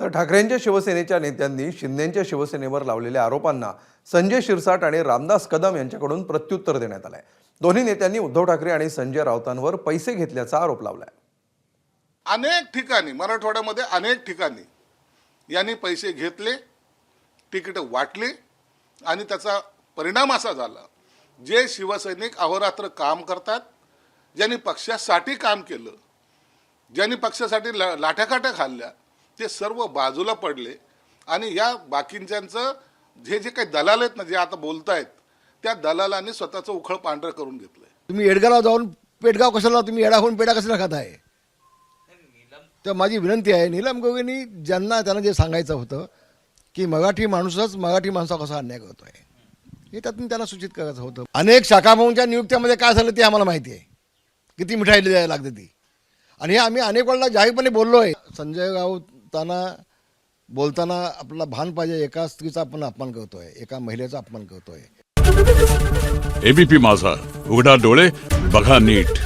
तर ठाकरेंच्या शिवसेनेच्या नेत्यांनी शिंदेंच्या शिवसेनेवर लावलेल्या आरोपांना संजय शिरसाट आणि रामदास कदम यांच्याकडून प्रत्युत्तर देण्यात आलंय। दोन्ही नेत्यांनी उद्धव ठाकरे आणि संजय राऊतांवर पैसे घेतल्याचा आरोप लावलाय। अनेक ठिकाणी मराठवाड्यामध्ये अनेक ठिकाणी यांनी पैसे घेतले, तिकीट वाटले आणि त्याचा परिणाम असा झाला, जे शिवसैनिक अहोरात्र काम करतात, ज्यांनी पक्षासाठी काम केलं, ज्यांनी पक्षासाठी लाठ्याकाठ्या खाल्ल्या, ते सर्व बाजूला पडले आणि या बाकींच्यांचं जे जे काही दलाल आहेत ना, जे आता बोलतायत, त्या दलालांनी स्वतःचं उखळ पांढरं करून घेतलंय। तुम्ही येडगावला जाऊन पेटगाव कशाला, तुम्ही येडाहून पेटा कशाला खाताय? तर माझी विनंती आहे, नीलम गोगोईंनी ज्यांना त्यांना जे सांगायचं होतं की मराठी माणूसच मराठी माणसावर कसा अन्याय करतोय, हे त्यातून त्यांना सूचित करायचं होतं। अनेक शाखाभाऊंच्या नियुक्त्यामध्ये काय झालं ते आम्हाला माहिती आहे, किती मिठाई द्यायला लागते ती, आणि हे आम्ही अनेक वेळेला जाहीरपणे बोललोय। संजय राऊतांना बोलताना आपला भान पाहिजे, एका स्त्रीचा आपण अपमान करतोय, एका महिलेचा अपमान करतोय। एबीपी माझा, उघडा डोळे बघा नीट।